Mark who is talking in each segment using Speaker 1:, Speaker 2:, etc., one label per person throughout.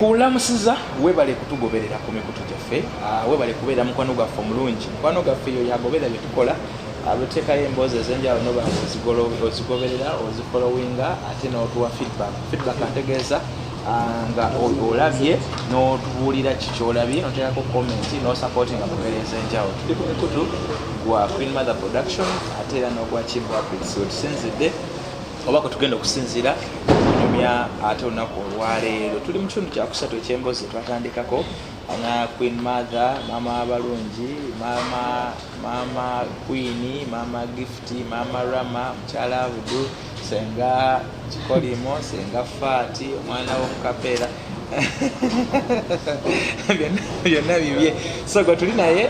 Speaker 1: Kulamusiza webale kutugoberera ku mikutu gyaffe webale kubeera mukwano gwaffe omulungi mukwano gwaffe yo yagoberera bye tukola abateekayo emboozi ez'enjawulo noba ozigoberera ozifollowinga ate n'otuwa feedback antegeeza nga olabye n'otubuulira kikyolabye noteekako comment n'osupportinga mu ngeri ez'enjawulo tuli ku mikutu gwa Queen Mother Production ate era n'ogwa Chief Wapits otusinzidde oba kwe tugenda okusinziira kunyumya ate olunaku olwaleero tuli mu kitundu kyakusatu eky'emboozi twatandikako na Queen Mother, mama abalungi, mama Queen, mama Gift, mama Rama, mukyala Abudu, senga Kikolimo, senga Fati, omwana w'omukapera byonna bibye so gwe tuli naye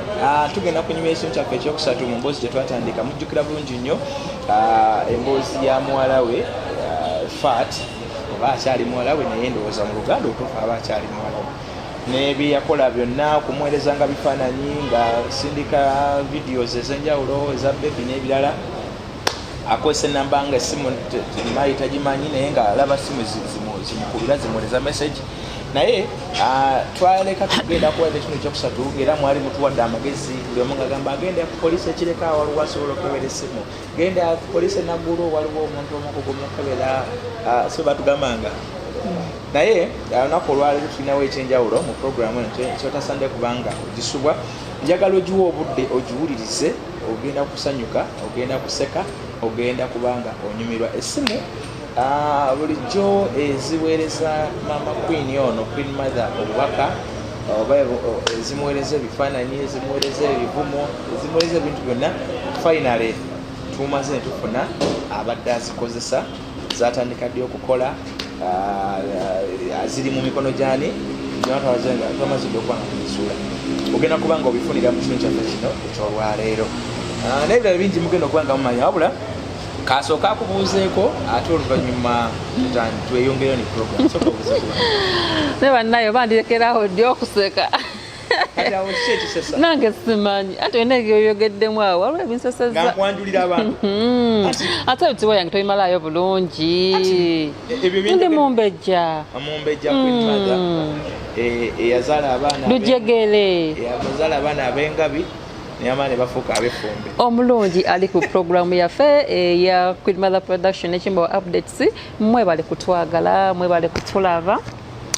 Speaker 1: tugenda kunyumya ekintu kyaffe ekyokusatu mu mboozi gye twatandika mujjukira bulungi nnyo emboozi ya muwala we Fat oba akyali muwala we naye ndowooza mu Luganda otuufu aba akyali muwala we nebye yakola byonna okumuweerezanga bifaananyi nga sindika videos ez'enjawulo eza bebi n'ebirala akozesa enamba nga essimu mayi tagimanyi naye nga alaba simu zimukubira zimuweereza message naye twaleka tugenda kuweza ekintu ekyokusatu era mwali mutuwadde amagezi buli omu ngagamba agenda ku poliisi ekireka waliwo asobola okukebera essimu genda ku poliisi enaggulu waliwo omuntu omukugumya okukebera so batugambanga naye olunaku olwaleero tulinawo ekyenjawulo mu programu eno kyotasande kubanga ogisubwa njagala ogiwa obudde ogiwulirize ogenda kusanyuka ogenda kuseka ogenda kubanga onyumirwa essimu bulijjo eziweereza mama Queen ono Queen Mother obubaka oba ezimuweereza ebifaananyi ezimuweereza ebivumo ezimuweereza ebintu byonna finally tumaze ne tufuna abadde azikozesa zatandika ddi okukola ziri mu mikono gyani twamaze ddi okubanga kuzisuula ogenda kubanga obifunira mu kitundu kyaffe kino ekyolwaleero n'ebirala bingi mugenda okubanga mumanya wabula kasooka akubuuzeeko ate oluvannyuma tweyongereyo ne program soka obuuzeeko
Speaker 2: ne bannayo bandirekeraho ddi okuseka nange simanyi ate olina ebyoyogeddemu awo waliwo ebinseseza
Speaker 1: nga nkwanjulira abantu
Speaker 2: ate ebitiibwa yange tobimalayo bulungi ndi mumbejja
Speaker 1: Queen Mother eyazaala abaana
Speaker 2: lujegere
Speaker 1: eyazaala abaana ab'engabi nyamane bafuka abefumbe
Speaker 2: omulungi ali ku programu yaffe ya Queen Mother Production ekimba updates mwebale kutwagala mwebale kutulaba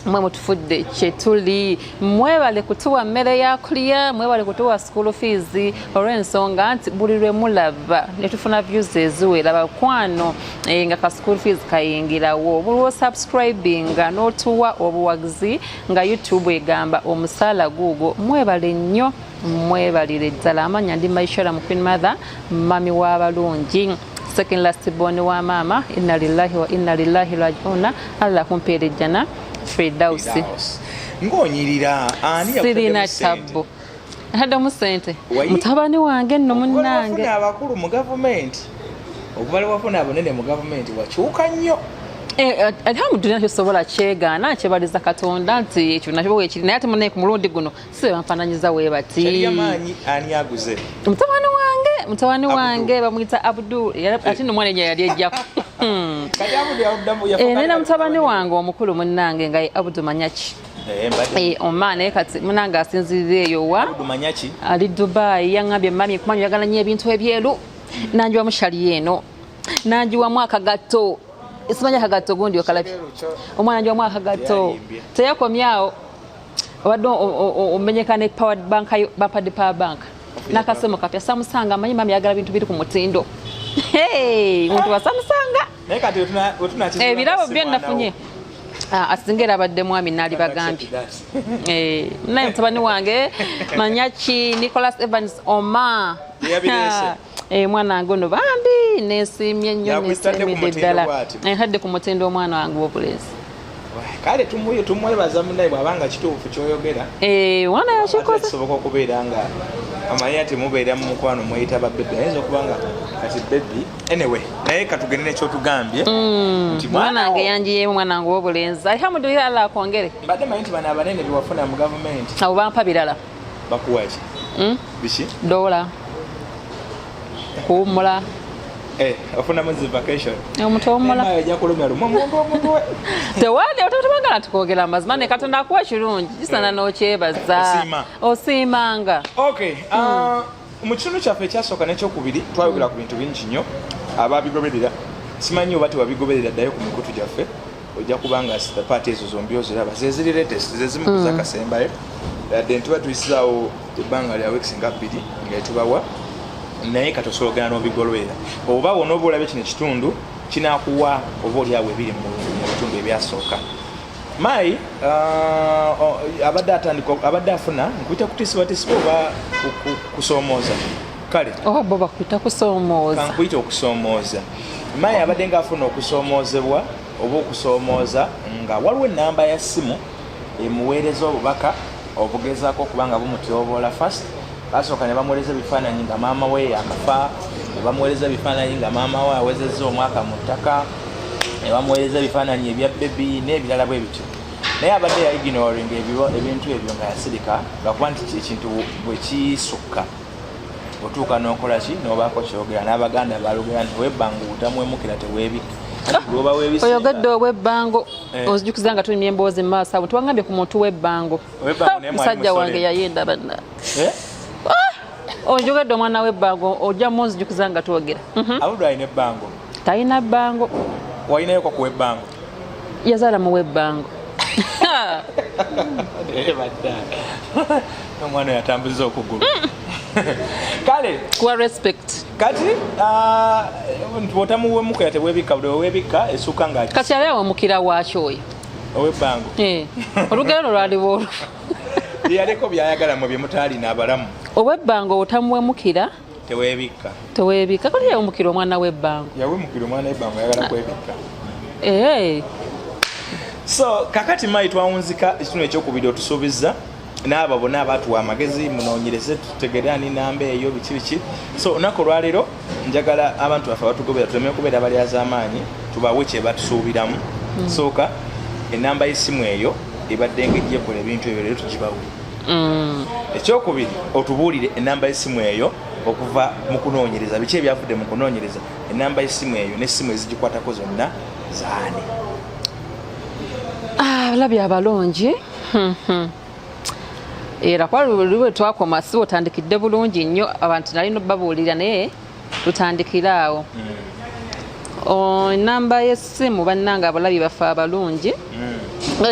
Speaker 2: mwe mutufudde kyetuli mwebale kutuwa mmere ya kulya mwebale kutuwa school fees olw'ensonga nti buli lwe mulaba ne tufuna views eziwera bakwano nga ka school fees kayingirawo bulwo subscribinga n'otuwa obuwagizi nga YouTube egamba omusaala guugwo mwebale nnyo mwebalire ddala amanya ndi Maishara mu Queen Mother mami w'abalungi second last born wa mama inna lillahi wa inna ilaihi raji'un Allah kumpeere jana Fredausi
Speaker 1: ngonyirira ani
Speaker 2: sirina tabu hada musente mutabani wange nno munnange
Speaker 1: abakulu mu government okubala wafuna abonene mu government wakyuka nnyo alhamdulillah kyosobola kyegaana kyebaliza Katonda nti ekyo nakyo weekiri naye ate munaye ku mulundi guno sibe banfaananyiza we bati kyaliamaanyi ani aguze
Speaker 2: mutabani wange bamuyita Abdul ate no mwana yali ejjako nena mutabani wange omukulu munnange nga Abdul Manyaki omwana kati munange asinzirira eyo wa ali Dubai yangambye mami kumanyi yagala nnyo ebintu ebyeru nanjiwa mushali eno nanjiwamu akagato isimanya akagato gundi okalabye omwana nanjiwamu akagato teyakomyawo obadde omenyeka ne power bank bapadi power bank nakasemo kapya samusanga amanyi mami yagala bintu biri ku mutindo muntu wasamusanga ebirabo bye nafunye asingera abadde mwami nali bagambye naye mutabani wange Manyaki Nicholas Evans Oma mwana wange ono bambi nesimye nnyo nesimidde ddala hadde ku mutindo omwana wange w'obulenzi
Speaker 1: kale tumwebaza munnaye bw'abanga kituufu kyoyogera
Speaker 2: wana yakikoze
Speaker 1: kisoboka okubeera nga amanyi ati mubeera mu mukwano mweyita babbebi ayinza okubanga kati bebi anyway naye katugende nekyotugambye
Speaker 2: nti mwana wange yanjiyeemu mwana wange w'obulenzi alhamdulillah Allah akwongere
Speaker 1: mbadde manyi nti bano abanene bewafuna mu gavumenti
Speaker 2: abo bampa birala
Speaker 1: bakuwaki biki
Speaker 2: dola kuwumula
Speaker 1: ofuna mwezi vacation
Speaker 2: omuntu omumola
Speaker 1: ajja kulumya lumu
Speaker 2: tewali otatubagala tukwogera amazima ne katonda akuwa kirungi kisana n'okyebaza osiimanga.
Speaker 1: Okay, mu kitundu kyaffe ekyasooka n'ekyokubiri twayogera ku bintu bingi nnyo ababigoberera simanyi oba tewabigoberera ddayo ku mikutu gyaffe ojja kubanga paati ezo zombi oziraba zeziri latest zezimu zakasembayo yadde ntuba tuyisizaawo ebbanga lya weeks nga 2 nga etubawa naye katosologana n'obigolwera oba wona oba olabye kino ekitundu kinakuwa oba oliawo ebiri mu bitundu ebyasooka mayi abadde afuna nkuyita kutisibwatisibwa oba kusoomooza kale
Speaker 2: bo bakuyita kusoomooza
Speaker 1: kankuyita okusoomooza mayi abadde ngaafuna okusoomoozebwa oba okusoomooza nga waliwo enamba ya ssimu emuweereza obubaka obugezaako okubanga bumutyoboola fast basooka ne bamuweereza ebifaananyi nga maama we akafa ne bamuweereza ebifaananyi nga maama we awezezza omwaka mu ttaka ne bamuweereza ebifaananyi ebya bebi n'ebirala bwe bityo naye abadde yaiginoringa ebintu ebyo nga yasirika lwakuba nti ekintu bwe kisukka otuuka n'okola ki n'obaako kyogera n'abaganda balugera nti webbango butamwemukira teweebika
Speaker 2: oyogedde ow'ebbango onzijukiza nga tulimya emboozi mu maaso abo tuwangambye ku muntu w'ebbango musajja wange yayenda banna onjogedde omwana w'ebbango ojjamu onzijukiza nga twogera
Speaker 1: abudu alina ebbango
Speaker 2: talina bbango
Speaker 1: walinayoko ku w'ebbango
Speaker 2: yazaala mu w'ebbango
Speaker 1: omwana yatambuza okugulu kale
Speaker 2: kuwa respect
Speaker 1: kati otamuwemukira tewebikka buli wewebikka essuka nga
Speaker 2: kati ali awemukira wakyo oyo
Speaker 1: ow'ebbango
Speaker 2: olugero lwaliwo olufu
Speaker 1: yaleko byayagalamu byemutaalina abalamu
Speaker 2: ow'ebbango otamuwemukira teweebikka kati yawemukira omwana w'ebbango
Speaker 1: yawemukira omwana w'ebbango ayagala kwebikka so kakati mayi twawunzika ekitundu ekyokubiri otusuubizza n'abo bonna abatuwa amagezi munoonyereze tutegere ani namba eyo biki so olunaku olwaleero njagala abantu baffe abatugobera tuleme kubeera balyazaamaanyi tubawe kye batusuubiramu sooka enamba y'essimu eyo ebadde ng'ejja ekola ebintu ebyo leero tugibawe ekyokubiri otubuulire enamba y'essimu eyo okuva mu kunoonyereza biki ebyavudde mu kunoonyereza enamba y'essimu eyo n'essimu ezigikwatako zonna zaani
Speaker 2: abalabi abalungi era kwaliwe twakoma si otandikidde bulungi nnyo abantu nalina babuulira naye tutandikira awo enamba y'essimu bannanga abalabi baffe abalungi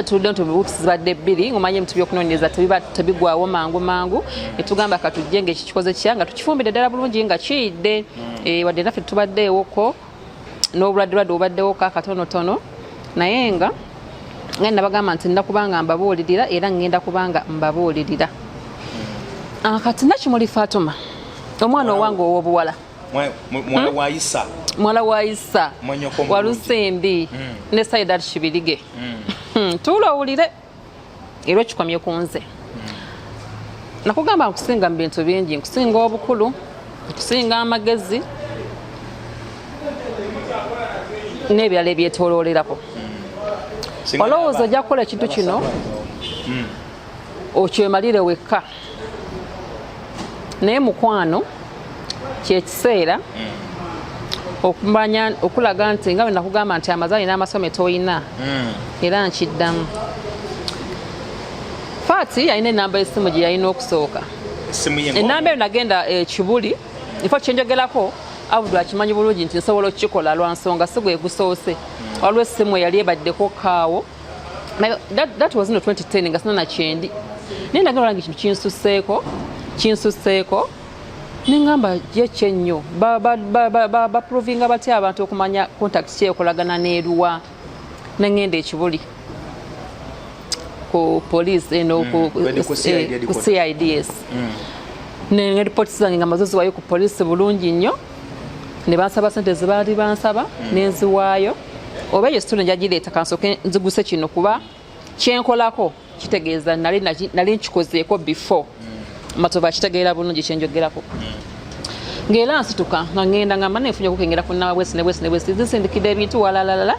Speaker 2: tulidde ntubukizibadde 2 ngomanye ebitu byokunoonyereza tebigwawo mangu netugamba katujje nga ekikikoze kya nga tukifumbire ddala bulungi nga kiyidde wadde naffe tubaddeewoko n'obulwadde obaddewo kakatonotono naye nga ngenda bagamba nti nda kubanga mbabuulirira era ngenda kubanga mbabuulirira kati Nakimuli Fatuma omwana owange ow'obuwala mwala wa Isa Walusimbi ne Saidat Kibirige tulowulire era okikomye ku nze nakugamba nkusinga mu bintu bingi nkusinga obukulu nkusinga amagezi n'ebirala ebyetooloolerako olowooza ojja kukola ekintu kino okyemalire wekka naye mukwano kyekiseera okumanya okulaga nti nga bwe nakugamba nti amazaali n'amasomo toyina era nkiddamu Faati yalina enamba y'essimu gye yalina okusooka enamba eyo nagenda Kibuli ifo kyenjogerako Abudu akimanyi bulungi nti nsobola okukikola lwa nsonga si gwe gusoose waliwo essimu eyali ebaddeko kaawo that was no 2010 nga sina nakyendi naye nagenda olanga ekintu kinsuseeko nengamba yekyennyo baprovinga batya abantu okumanya contact kyekolagana n'eruwa nengenda Ekibuli ku police eno ku CIDS ne report zange nga mazozi wayo ku police bulungi nnyo ne bansaba sente zibaali bansaba nenziwaayo oba eyo situna njagireeta kansoke nziguse kino kuba kyenkolako kitegeeza nali nkikozeeko before matoba kitegeera bulungi kyenjogerako ng'era nsituka nga ngenda ngamba nefunye okukengera ku nawa wesi zisindikidde ebintu walalalala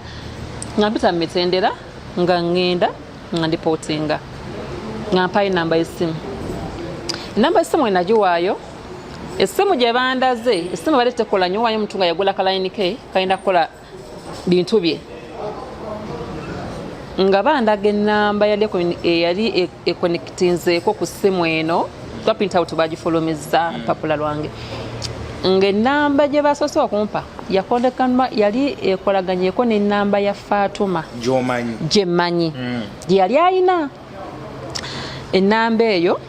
Speaker 2: nga mpita mu mitendera nga ngenda nga ndipootinga nga mpayo enamba y'essimu enamba y'essimu enagiwaayo essimu gye bandaze essimu bali tekola nnyo wayo omuntu nga yagula kalayini ke kayinda kukola bintu bye nga bandaga ennamba yali ekonektinzeeko ku ssimu eno twa print out bagifulumizza lupapula lwange ng'ennamba gye basoose okumpa yakondekanwa yali ekolaganyeeko n'ennamba ya Fatuma gye mmanyi gye yali ayina ennamba eyo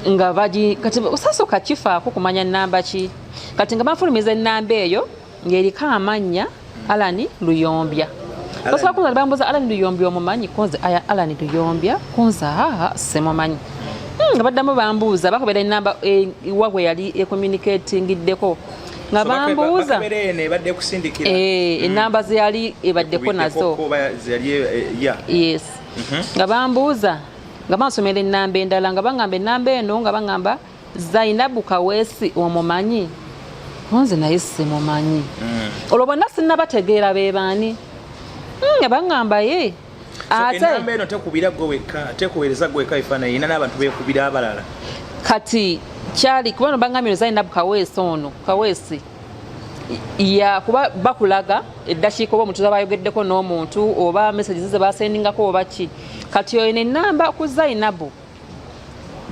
Speaker 2: nga kati osasooka kifaako kumanya nnamba ki kati nga banfulumiza ennamba eyo ng'eriko amannya Alani Luyombya basobola kunza bambuuza Alani Luyombya omumanyi konze aya Alani Luyombya konze simumanyi nga baddamu bambuuza bakobeera ennamba iwabwe yali ecommunicatingiddeko nga bambuuza ennamba ze yali ebaddeko nazo yes nga bambuuza nga bansomera ennamba endala nga baŋŋamba ennamba eno nga baŋŋamba Zainabu Kaweesi omumanyi konze naye simumanyi olwo bonna sinnabategeera be baani nga baŋŋamba ye
Speaker 1: ennamba eno tekubira gwe wekka tekuweereza gwe wekka ebifaananyi ina n'abantu beekubira abalala
Speaker 2: kati kyali kubano baŋŋambye Zainabu Kaweesi kuba bakulaga eddakiika oba omuntu zabayogeddeko n'omuntu oba messages ze basendingako oba ki kati oyo ennamba ku Zainabu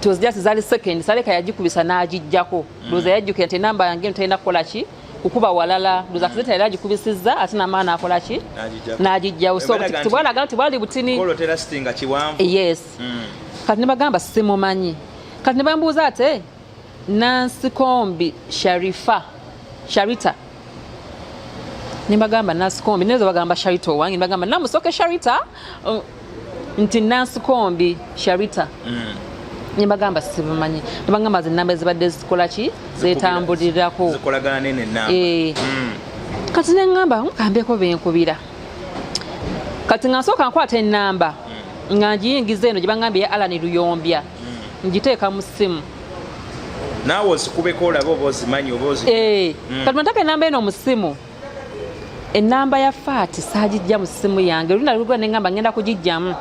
Speaker 2: tozija zaali second saleka yagikubisa n'agijjako loza yajjukira nti ennamba yange ntalina kukola ki kukuba walala loza kizeta yali agikubisizza ate n'amaana akola ki n'agijjawo so tibwalaga nti bwali butini yes kati ne bagamba simumanyi kati ne bambuuza ate Nancy Kombi Sharita ne bagamba Nancy Kombi nezo bagamba Sharita owange ne bagamba namusoke Sharita nti Nancy Kombi Sharita ne bagamba sibumanyi ne bagamba ennamba ezibadde zikola ki zetambulirako
Speaker 1: zikolagana nene ennamba
Speaker 2: kati ne ngamba nkambeko benkubira kati nga nsooka nkwata ennamba nga ngiyingiza eno gye bagambye ya Alani Luyombya ngiteeka mu ssimu
Speaker 1: naawe ozikubeko olabe oba ozimanyi oba
Speaker 2: kati nataka ennamba eno mu ssimu ennamba ya Faati saagijja mu ssimu yange oluna lugwa ne ngamba ngenda kugijjamu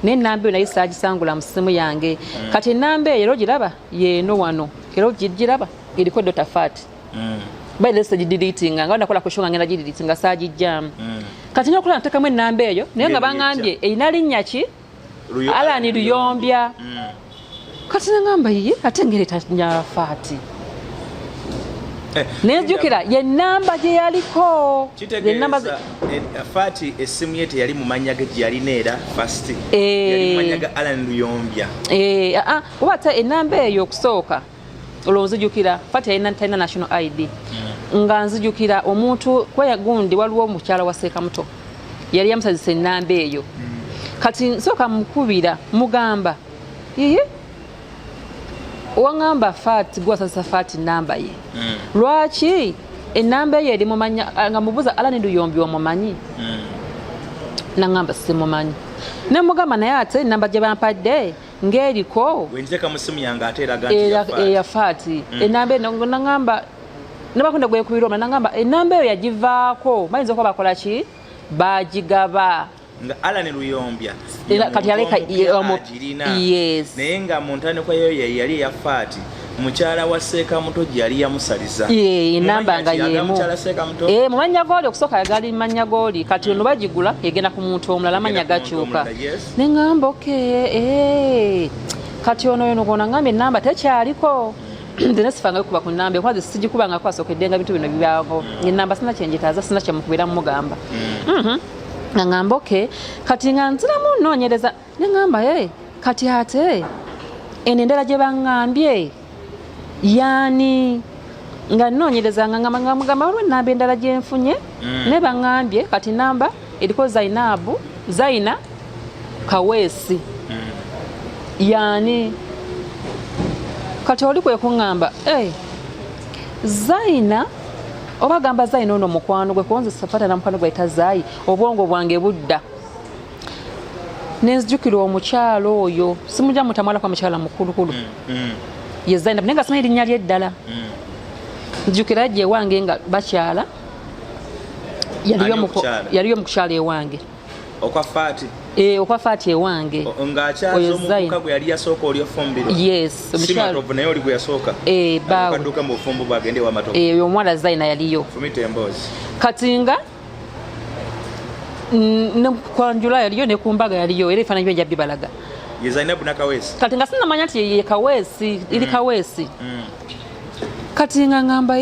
Speaker 2: n'ennamba eyo naye saagisangula mu ssimu yange kati ennamba eyo giraba yeeno wano era giraba eriko Dr. Faati baile sagidilitinga nga nakola kushunga ngenda gidilitinga saagijjamu kati nyokola natekamu ennamba eyo naye nga baŋŋambye erina linnya ki Alani Luyombya kati nangamba ye ate ngereta nya Faati nejjukira ye nnamba gye yaliko
Speaker 1: kitegeeza Faati essimu ye teyali mu mannya ge gye yalina era first yali mu mannya ga Alani Luyombya
Speaker 2: oba ate ennamba eyo okusooka olwo nzijukira Faati talina national ID nga nzijukira omuntu kweya gundi waliwo omukyala wa Seekamuto yali yamusazisa ennamba eyo kati nsooka mukubira mugamba yiye owaŋŋamba Faati gwasazisa Faati nnamba ye lwaki ennamba eyo eri mumanya nga mubuuza Alani Luyombya omumanyi naŋŋamba simumanyi ne mugamba naye ate ennamba gye bampadde ng'eriko
Speaker 1: wenteeka mu ssimu yange ate eraga
Speaker 2: eya Faati ennamba eno naŋŋamba ne bakunda gwekubira omula naŋŋamba ennamba eyo yagivaako bayinza okuba bakola ki baagigaba
Speaker 1: nga Alani Luyombya
Speaker 2: kati yaleka
Speaker 1: yes naye nga mu ntandikwa yo yali eya Faati mukyala wa Seekamuto gye yali yamusaliza
Speaker 2: ennamba nga yeemu mu mannya gooli okusooka yagali mannya gooli kati ono bagigula egenda ku muntu omulala amannya gakyuka ne ŋŋamba kati ono gona ŋŋamba ennamba tekyaliko nze nesifangayo kuba ku nnamba ekwazi sigikubanga kwasookedde nga bintu bino bibyago ennamba sina kyenjitaaza sina kyemukubira mugamba nga ŋŋamba kati nga nziramu nnoonyereza ne ŋŋamba kati ate eno endala gye baŋŋambye yaani nga nnoonyereza nga mugamba waliwo ennamba endala gye nfunye ne baŋŋambye kati nnamba eriko Zaina Kaweesi yaani kati oli kwe kuŋŋamba Zaina oba gamba Zaina ono mukwano gwe kuwonze safata na mukwano gwe tazaayi obwongo bwange budda nenzijukira omukyalo oyo simujja mutamwala kwa mukyala mukulukulu ye Zaina naye nga simanyi erinnya lye eddala nzijukira gye ewange nga bakyala yaliyo mukukyala ewange
Speaker 1: okwa Faati
Speaker 2: okwa Faati ewange
Speaker 1: ng'akyaza omuvubuka gwe yali yasooka oli ofumbiro
Speaker 2: yes
Speaker 1: si Matovu naye oli gwe yasooka
Speaker 2: bawe
Speaker 1: kadduka mu bufumbo bwagende wa Matovu
Speaker 2: oyo omwana Zaina yaliyo
Speaker 1: fumita emboozi
Speaker 2: kati nga ne kwanjula yaliyo ne kumbaga yaliyo era efaananyi byenja bibalaga
Speaker 1: ye Zainabu na Kaweesi
Speaker 2: kati nga sinamanya nti ye Kaweesi ili Kaweesi kati nga ngamba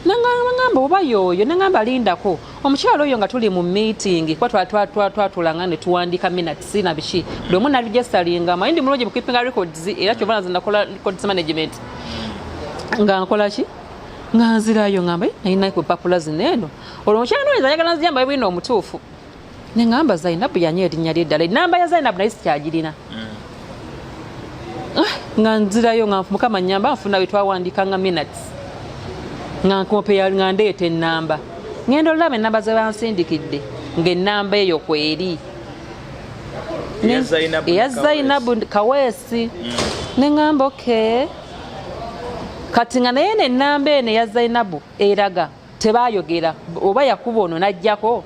Speaker 2: nangamba oba yoyo nangamba lindako omukyalo oyo nga tuli mu meeting kwa twatulanga ne tuwandika minutes na bishi buli omu naligestalinga mayindi mulungi mu keeping records era kyova nazo nakola records management nga nkola ki nga nzirayo ngamba nayina ku papula zineno olwo omukyalo oyo ayagala nziyamba ebwino omutuufu nengamba Zainabu yanyo erinnya ly'eddala enamba ya Zainabu naye sikyagirina nga nzirayo nga Mukama nnyamba nfuna bwe twawandikanga minutes nga nkopeya nga ndeeta ennamba ngenda olaba ennamba ze bansindikidde ng'ennamba eyo kweri eya Zainabu Kaweesi nengamba okay kati nga naye n'ennamba eno eya Zainabu eraga tebayogera oba yakuba ono n'ajjako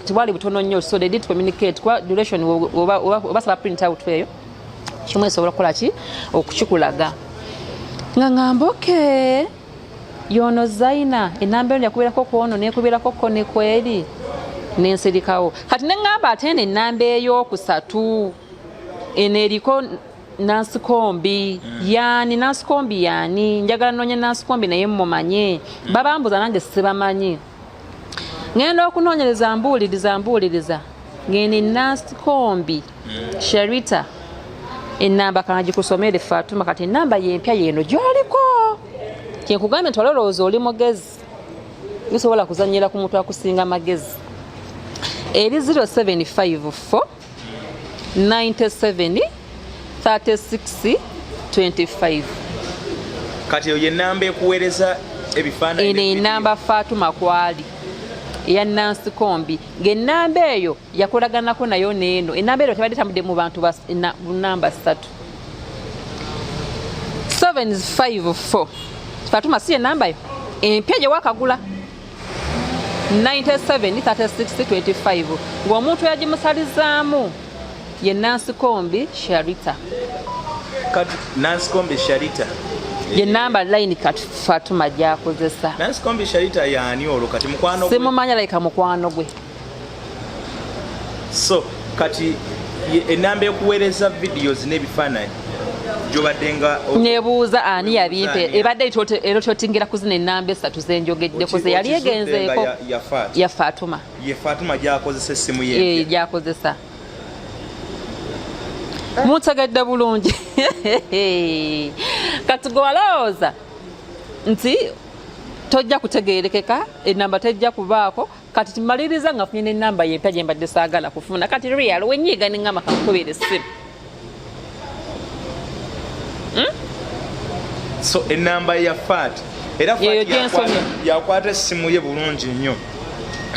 Speaker 2: tibwali butono nnyo so they did communicate kwa duration oba saba print out eyo kimwe esobola kukola ki okukikulaga nga ngamba okay yono Zaina enamba eno yakubeerako kwono neekubeerako ko ne kweri nensirikawo kati nengamba ate eno ennamba ey'okusatu eno eriko Nansikombi yani Nansikombi yani njagala nonye Nansikombi naye mmumanye babambuza nange sibamanyi ngenda okunoonyereza mbuuliriza ngene Nansikombi Sherita ennamba kanagikusomere Fatuma kati ennamba yempya yeno gyoliko kyenkugambye nti olowooza oli mugezi bisobola kuzanyira ku muntu akusinga amagezi eri 0754 97 36 25
Speaker 1: kati eyo ennamba ekuweereza ebifaananyi
Speaker 2: eno ennamba Fatuma kwali eya Nansikombi ng'ennamba eyo yakolaganako nayo neeno ennamba eyo tebadde tambudde mu bantu namba 3 754 Fatuma si ennamba yo empya gye wakagula 97 36 25 ng'omuntu yagimusalizaamu ye Nansikombi Sharita
Speaker 1: kati Nansikombi Sharita
Speaker 2: ye namba line kati Fatuma gyakozesa
Speaker 1: Nansikombi Sharita yaani olwo kati mukwano gwe
Speaker 2: simumanya like mukwano gwe
Speaker 1: so kati ennamba ekuweereza videos n'ebifaananyi gyobaddenga
Speaker 2: nebuuza ani yabimpe ebadde ero kyotingira kuzina ennamba 3 zenjogeddeko ze yali egenzeeko ya Fatuma
Speaker 1: ye Fatuma gyakozesa essimu ye
Speaker 2: gyakozesa mutegedde bulungi kati gwalowooza nti tojja kutegeerekeka ennamba tejja kubaako kati timaliriza nga funye n'ennamba yempya gye mbadde saagala kufuna kati real wenyiiga ne ngamba kankubira essimu
Speaker 1: so ennamba ya Fat era yakwata essimu ye bulungi nnyo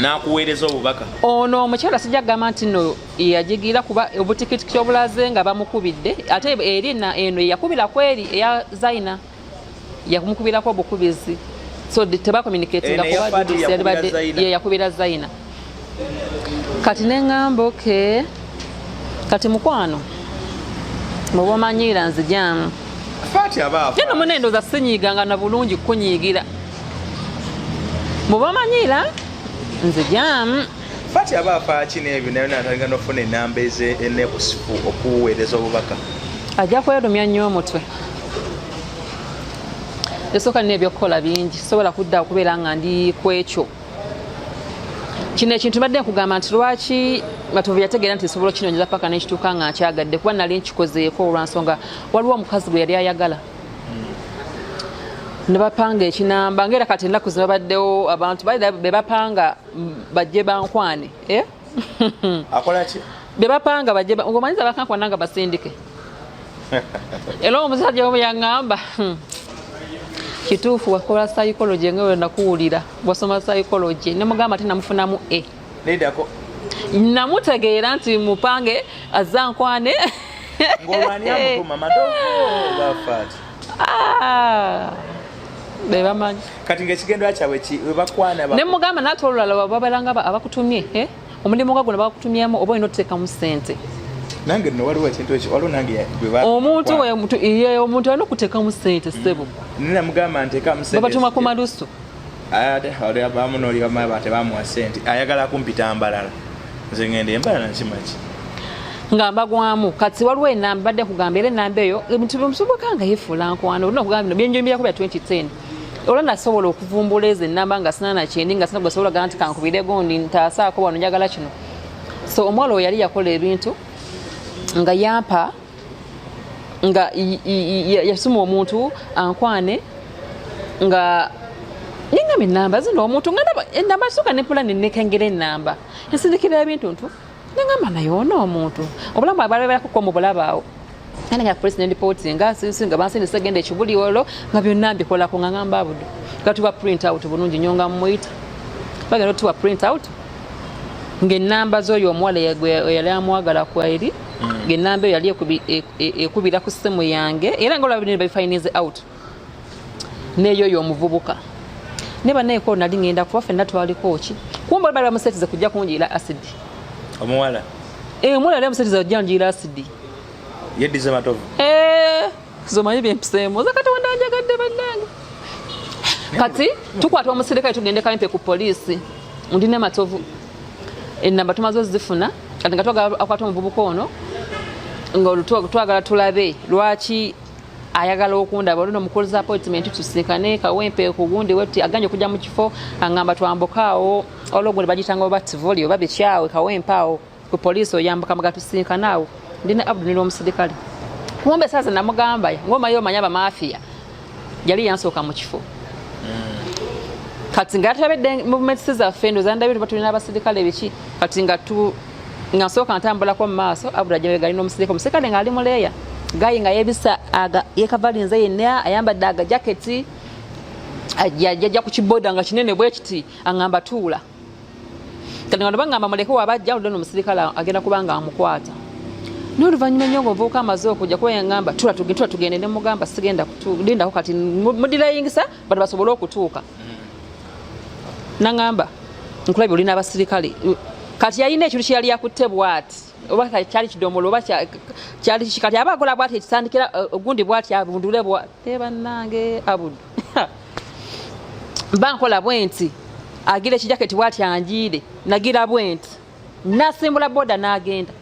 Speaker 1: n'akuweereza obubaka
Speaker 2: ono omukyala sijja kugamba nti nno yagigira kuba obutikitiki obulaze nga bamukubidde ate eri eno yakubira kweri eya Zaina yakumukubirako obukubizi so tebakomunikatinga yakubira Zaina kati neŋŋamba okay kati mukwano muba omanyiira nzijamu
Speaker 1: Fati abaafa
Speaker 2: eno munendoza sinyiiganga na bulungi kukunyiigira muba omanyiira nzijamu
Speaker 1: Fati abaafa kino ebyo nayo natanga nofuna ennamba enekusifu okuweereza obubaka
Speaker 2: ajja kwerumya nnyo omutwe esooka nina ebyokukola bingi sobola kudda okubeera nga ndi ku ekyo kino ekintu badde nkugamba nti lwaki Matovu yategeera nti nsobola okinoonyeza paka n'ekituuka nga nkyagadde kuba nali nkikozeeko olwansonga waliwo omukazi gwe yali ayagala ne bapanga ekinamba ngaera kati ennaku zino babaddewo abantu be bapanga bajje bankwane
Speaker 1: akola ki
Speaker 2: be bapanga bajje ng'omanyiza bakankwana nga basindike era omusajja omu yaŋŋamba kituufu wakola psychology nga nakuwulira wasoma psychology ne mugamba ate namufunamu
Speaker 1: nedako
Speaker 2: namutegeera nti mupange azankwane
Speaker 1: ng'olwani amutuma Matovu bafati
Speaker 2: be bamanyi
Speaker 1: kati ng'ekigendera kyabwe webakwana
Speaker 2: ne mugamba naate olulala babeeranga abakutumye omulimu nga guno bakutumyemu oba olina otuteekamu ssente
Speaker 1: nange no waliwo ekintu ekyo waliwo nange
Speaker 2: omuntu alina okuteekamu ssente ssebo
Speaker 1: nina mugamba nteekamu ssente
Speaker 2: babatuma ku malusu
Speaker 1: ate abamu n'oli bamala tebamuwa ssente ayagala kumpita mbalala nze ngende embalala nkimaki
Speaker 2: nga mbagwamu kati waliwo enamba badde kugamba era enamba eyo ebintu byomusubukanga yefuula nkwano olina okugamba bino byenjombirako bya 2010 olwo nasobola okuvumbula ezo enamba nga sina nakyendi nga sina gwesobola gamba nti kankubire gundi ntaasaako wano njagala kino so omuwala oyo yali yakola ebintu nga yampa nga yasuma omuntu ankwane nga yengamba enamba zino omuntu nga enamba soka nepula nenekengera enamba ensindikira ebintu ntu nengamba naye ono omuntu obulamu abalaberakuko mu bulabaawo ane nga police neripoti nga singa bansindise genda ekibuli olwo nga byonna mbikolako nga ngamba Abudu gatuba print out bulungi nyonga mumuyita bagenda tuwa print out ng'ennamba z'oyo omuwala yali amwagala kweri ng'ennamba eyo yali ekubira ku ssimu yange era nga olaba bino babifayinize out n'eyo oyo omuvubuka ne banneeko nali ngenda kuba ffenna twaliko ki kumba bali bamusetize kujja kunjiira asidi
Speaker 1: omuwala
Speaker 2: omuwala yali amusetize kujja kunjiira asidi
Speaker 1: yeddize matovu
Speaker 2: zomanyi byempiseemu oza katonda anjagadde bannange kati tukwata omusirikale tugende Kawempe ku poliisi ndine matovu enamba tumaze zifuna kati nga twakwata omuvubuka ono nga twagala tulabe lwaki ayagala okundaba olino mukozi appointment tusinkane Kawempe ku gundi wetti aganje kujja mu kifo angamba twambukaawo olwogundi bagitanga oba tivoli oba bekyawe Kawempe awo ku poliisi oyambuka mga tusinkanaawo ndine Abudu nilo omusirikale kumbe sasa namugamba ngoma yo manyaba mafia yali yansooka mu kifo kati nga tabedde movement zaffe ndo zandabira batulina abasirikale biki kati nga ngasooka ntambulako mu maaso Abudu ajja galina omusirikale nga ali muleya gayi nga yebisa aga yekavalinze yenna ayambadde aga jaketi ajja ku kiboda nga kinene bwe kiti angamba tuula kati nga bangamba muleke wabajja olwo omusirikale agenda kubanga amukwata n'oluvannyuma ennyo ng'ovubuka amaze okujja kuba yangamba tula tugende ne mugamba sigenda lindako kati mudirayingisa bano basobole okutuuka nangamba nkulabye olina abasirikale kati yalina ekintu kye yali yakutte bw'ati oba kyali kidomolo oba kyali kati aba akola bw'ati ekitandikira ogundi bw'ati abundule bw'ati bannange Abudu mba nkola bwe nti agira ekijaketi bw'ati anjiire nagira bwe nti nasimbula boda n'agenda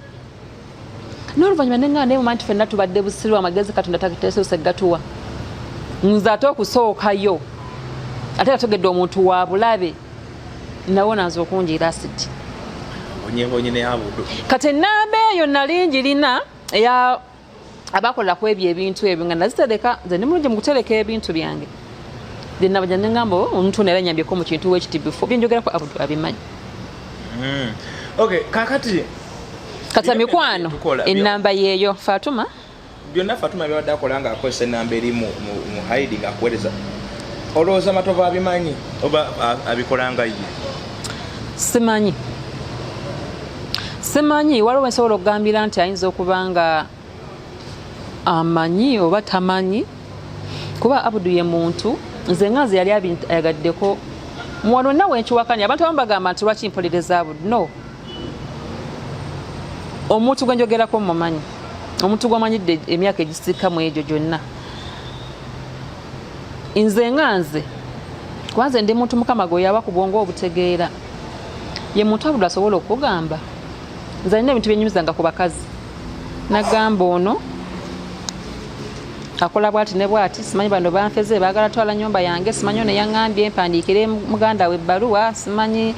Speaker 2: n'oluvannyuma nengana naye mumanti ffenna tubadde busirwa amagezi Katonda tageteesose gatuwa nze ate okusookayo ate gategedde omuntu wa bulabe nawona nze okunjiira asidi kati ennamba eyo nali njirina eya abakola ku ebyo ebintu ebyo nga nazitereka nze ndi mulungi mu kutereka ebintu byange nabajja nengamba omuntu naye anyambyeko mu kintu wekiti bifo byenjogerako Abudu abimanyi
Speaker 1: kakati
Speaker 2: kati mikwano ennamba yeeyo Fatuma
Speaker 1: byonna Fatuma byabadde akola nga akozesa ennamba eri mu hiding akuweereza olowooza matovu abimanyi oba abikolanga ye
Speaker 2: simanyi waliwo nsobola okugambira nti ayinza okuba nga amanyi oba tamanyi kuba Abudu ye muntu nze nga nze yali ayagaddeko muwano nawe nkiwakanya abantu abamu bagamba nti lwaki mpolereza Abudu no omuntu gwe njogerako mumanyi omuntu gwamanyidde emyaka egisika mu egyo gyonna nze nga nze kwanze ndi muntu Mukama gwe yaba ku bwongo obutegeera ye muntu Abudu asobola okugamba nze alina ebintu byenyumizanga ku bakazi nagamba ono akola bwati ne bwati simanyi bano banfeze baagala twala nyumba yange simanyi ono yaŋŋambye mpandiikire muganda we ebbaluwa simanyi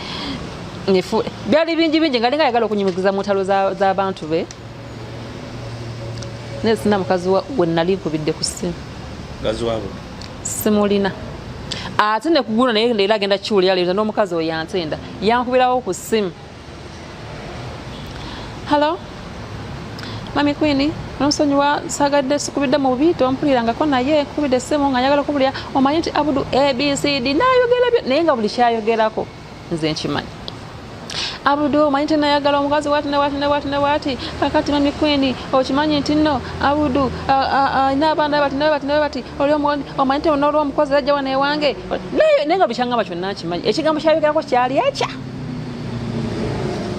Speaker 2: byali bingi nga linga ayagala okunyumiza mu ntalo z'abantu be naye sina mukazi we nali nkubidde ku ssimu simulina ate ne kuguna naye leero agenda kiwulira leero n'omukazi oyo yantenda yankubirawo ku ssimu halo mami Queen nomusonyiwa sagadde sikubidde mu bubi tompulirangako naye nkubidde essimu nga njagala okubulira omanyi nti Abudu ABCD nayogera byo naye nga buli kyayogerako nze nkimanyi Abudu omanyi nti nayagala omukazi wati kakati mami Queen okimanyi nti nno Abudu n'abaana bati oli omanyi nti n'olwo omukozi ajja wano ewange naye nga buli kyangamba kyonna nkimanyi ekigambo kyayogerako kyali ekya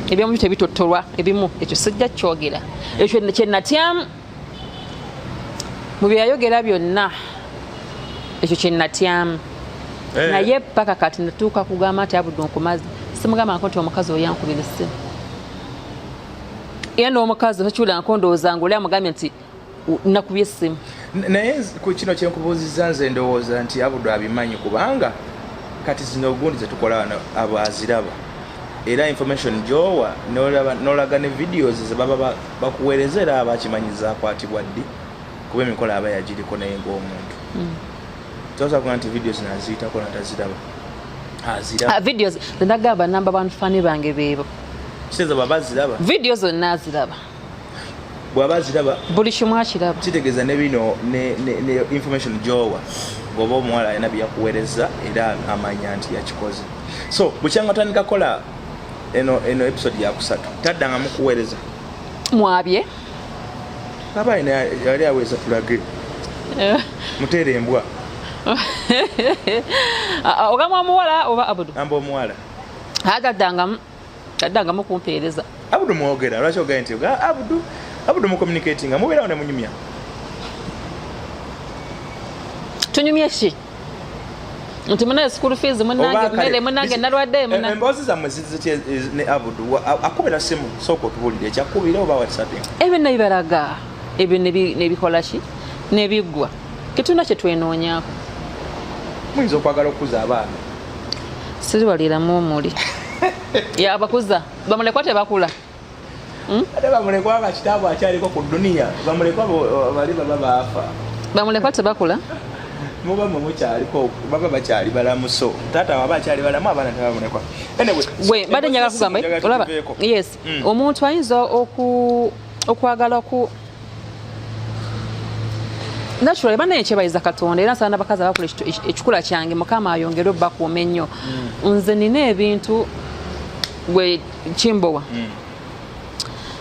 Speaker 2: ebyomu tebitottolwa ebimu ekyo sijja kyogera ekyo kyenatyamu mu byayogera byonna ekyo kyenatyamu naye paka kati natuuka kugamba nti Abudu nkumaze simugamba nti omukazi oyo yankubira essimu era n'omukazi takiwulira nkondowooza ng'oli amugambye nti nakubye essimu
Speaker 1: naye ku kino kyenkubuuzizza nze ndowooza nti Abudu abimanyi kubanga kati zino ogundi zetukola wano abaziraba era information gyowa n'olaga ne videos ze baba bakuweereza era abakimanyiza akwatibwa ddi kuba emikola aba yagiriko naye ng'omuntu toza kuba nti videos naziyitako nataziraba aziraba
Speaker 2: videos zenagamba namba bantu fani bange beebo
Speaker 1: kitegeeza baba ziraba
Speaker 2: videos zonna aziraba
Speaker 1: bw'aba ziraba
Speaker 2: buli kimu akiraba
Speaker 1: kitegeeza ne bino ne information gyowa ng'oba omuwala alina byakuweereza era amanya nti yakikoze so bukyanga otandika kola eno episode yakusatu taddanga mukuweereza
Speaker 2: mwabye
Speaker 1: aba yali aweza tulage muteere embwa
Speaker 2: ogamba omuwala oba Abudu
Speaker 1: amba omuwala
Speaker 2: taddangamu kumpeereza
Speaker 1: Abudu mwogera lwaki ogaye nti Abudu mu communicating mubeerawo ne munyumya
Speaker 2: tunyumye ki nti munaye school fees munange nalwadde
Speaker 1: emboozi zammwe ziziki ne Abudu akubira simu sooka otubulire ekyakubira oba whatsapping
Speaker 2: ebyo nebibalaga ebyo nebikola ki nebiggwa kitunda kyetwenoonyaako
Speaker 1: muyinza okwagala okukuza abaana
Speaker 2: siriwaliramu omuli yabakuza bamulekwa tebakula
Speaker 1: ate bamulekwa bakitaabu akyaliko ku duniya bamulekwa bali baba baafa
Speaker 2: bamulekwa tebakula
Speaker 1: muba mukyaliko baba bakyali balamu so taata waba akyali balamu abaana tebamulekwa
Speaker 2: gwe badde njagala kugamba olaba yes omuntu ayinza okwagala naturally banaye kyebayiza Katonda era nsaana bakazi abakula ekikula kyange Mukama ayongere obbakuuma ennyo nze nina ebintu gwe Kimbowa